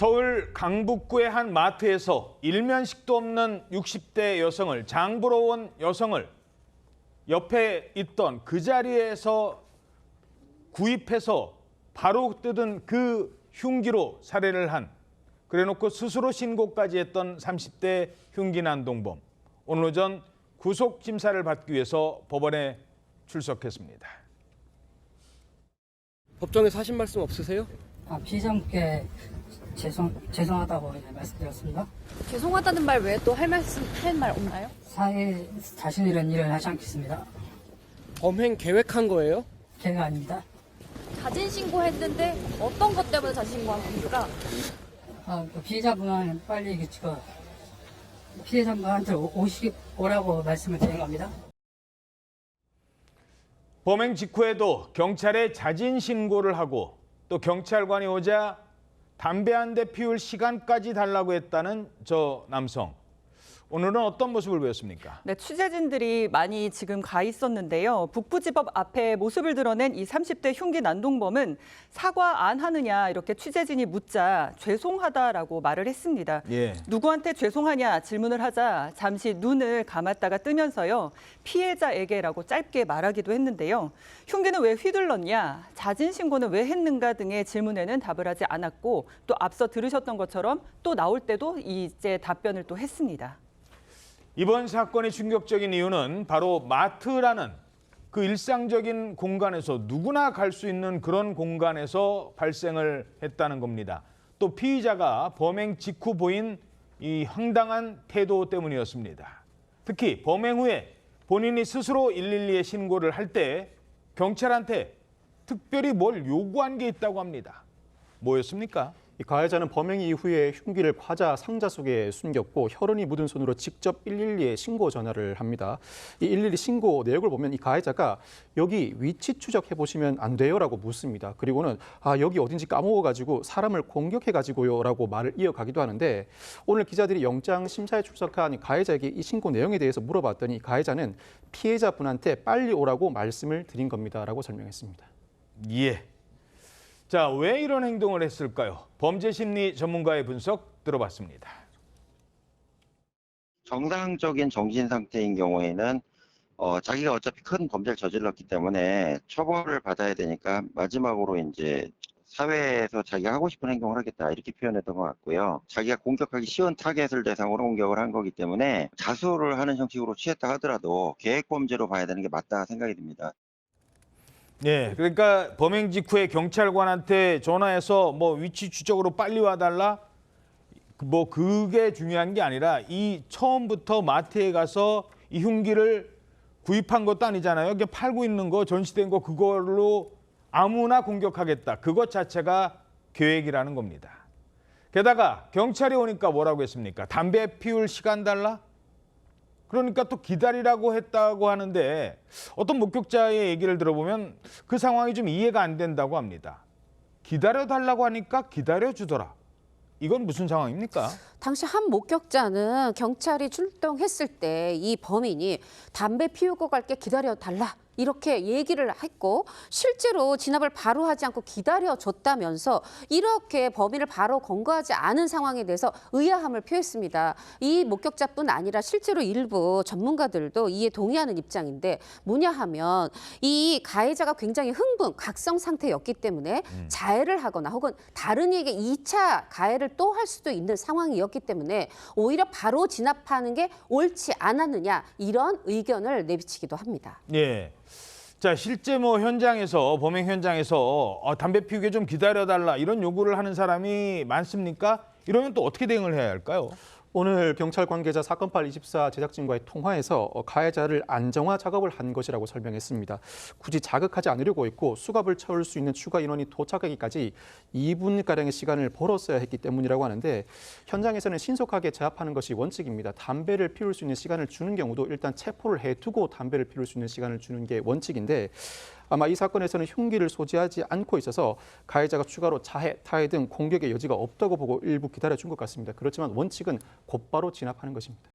서울 강북구의 한 마트에서 일면식도 없는 60대 여성을 장 보러 온 여성을 옆에 있던 그 자리에서 구입해서 바로 뜯은 그 흉기로 살해를 한, 그래놓고 스스로 신고까지 했던 30대 흉기 난동범. 오늘 오전 구속 심사를 받기 위해서 법원에 출석했습니다. 법정에서 하신 말씀 없으세요? 피해자분께 죄송하다고 말씀드렸습니다. 죄송하다는 말 외에 또 할 말 없나요? 사회 다시는 이런 일을 하지 않겠습니다. 범행 계획한 거예요? 제가 아닙니다. 자진 신고했는데 어떤 것 때문에 자진 신고한 겁니까? 피해자분은 빨리 피해자분한테 오라고 말씀을 드린 겁니다. 범행 직후에도 경찰에 자진 신고를 하고 또 경찰관이 오자 담배 한 대 피울 시간까지 달라고 했다는 저 남성. 오늘은 어떤 모습을 보였습니까? 네, 취재진들이 많이 지금 가 있었는데요. 북부지법 앞에 모습을 드러낸 이 30대 흉기 난동범은 사과 안 하느냐 이렇게 취재진이 묻자 죄송하다라고 말을 했습니다. 예. 누구한테 죄송하냐 질문을 하자 잠시 눈을 감았다가 뜨면서요. 피해자에게라고 짧게 말하기도 했는데요. 흉기는 왜 휘둘렀냐, 자진 신고는 왜 했는가 등의 질문에는 답을 하지 않았고 또 앞서 들으셨던 것처럼 또 나올 때도 이제 답변을 또 했습니다. 이번 사건이 충격적인 이유는 바로 마트라는 그 일상적인 공간에서 누구나 갈 수 있는 그런 공간에서 발생을 했다는 겁니다. 또 피의자가 범행 직후 보인 이 황당한 태도 때문이었습니다. 특히 범행 후에 본인이 스스로 112에 신고를 할 때 경찰한테 특별히 뭘 요구한 게 있다고 합니다. 뭐였습니까? 이 가해자는 범행 이후에 흉기를 과자 상자 속에 숨겼고 혈흔이 묻은 손으로 직접 112에 신고 전화를 합니다. 이 112 신고 내역을 보면 이 가해자가 여기 위치 추적해 보시면 안 돼요라고 묻습니다. 그리고는 여기 어딘지 까먹어가지고 사람을 공격해가지고요라고 말을 이어가기도 하는데 오늘 기자들이 영장 심사에 출석한 가해자에게 이 신고 내용에 대해서 물어봤더니 가해자는 피해자분한테 빨리 오라고 말씀을 드린 겁니다라고 설명했습니다. 예. 자, 왜 이런 행동을 했을까요? 범죄 심리 전문가의 분석 들어봤습니다. 정상적인 정신 상태인 경우에는 자기가 어차피 큰 범죄를 저질렀기 때문에 처벌을 받아야 되니까 마지막으로 이제 사회에서 자기가 하고 싶은 행동을 하겠다 이렇게 표현했던 것 같고요. 자기가 공격하기 쉬운 타겟을 대상으로 공격을 한 거기 때문에 자수를 하는 형식으로 취했다 하더라도 계획범죄로 봐야 되는 게 맞다 생각이 듭니다. 예, 그러니까 범행 직후에 경찰관한테 전화해서 뭐 위치 추적으로 빨리 와달라, 뭐 그게 중요한 게 아니라 이 처음부터 마트에 가서 이 흉기를 구입한 것도 아니잖아요. 그냥 팔고 있는 거, 전시된 거 그걸로 아무나 공격하겠다. 그것 자체가 계획이라는 겁니다. 게다가 경찰이 오니까 뭐라고 했습니까? 담배 피울 시간 달라? 그러니까 또 기다리라고 했다고 하는데 어떤 목격자의 얘기를 들어보면 그 상황이 좀 이해가 안 된다고 합니다. 기다려달라고 하니까 기다려주더라. 이건 무슨 상황입니까? 당시 한 목격자는 경찰이 출동했을 때 이 범인이 담배 피우고 갈게 기다려달라 이렇게 얘기를 했고 실제로 진압을 바로 하지 않고 기다려줬다면서 이렇게 범인을 바로 검거하지 않은 상황에 대해서 의아함을 표했습니다. 이 목격자뿐 아니라 실제로 일부 전문가들도 이에 동의하는 입장인데 뭐냐 하면 이 가해자가 굉장히 흥분, 각성 상태였기 때문에 자해를 하거나 혹은 다른 이에게 2차 가해를 또 할 수도 있는 상황이었기 때문에 오히려 바로 진압하는 게 옳지 않았느냐 이런 의견을 내비치기도 합니다. 예. 자, 실제 뭐 현장에서 범행 현장에서 담배 피우게 좀 기다려달라 이런 요구를 하는 사람이 많습니까? 이러면 또 어떻게 대응을 해야 할까요? 오늘 경찰 관계자 사건팔 24 제작진과의 통화에서 가해자를 안정화 작업을 한 것이라고 설명했습니다. 굳이 자극하지 않으려고 했고 수갑을 채울 수 있는 추가 인원이 도착하기까지 2분가량의 시간을 벌었어야 했기 때문이라고 하는데 현장에서는 신속하게 제압하는 것이 원칙입니다. 담배를 피울 수 있는 시간을 주는 경우도 일단 체포를 해두고 담배를 피울 수 있는 시간을 주는 게 원칙인데 아마 이 사건에서는 흉기를 소지하지 않고 있어서 가해자가 추가로 자해, 타해 등 공격의 여지가 없다고 보고 일부 기다려준 것 같습니다. 그렇지만 원칙은 곧바로 진압하는 것입니다.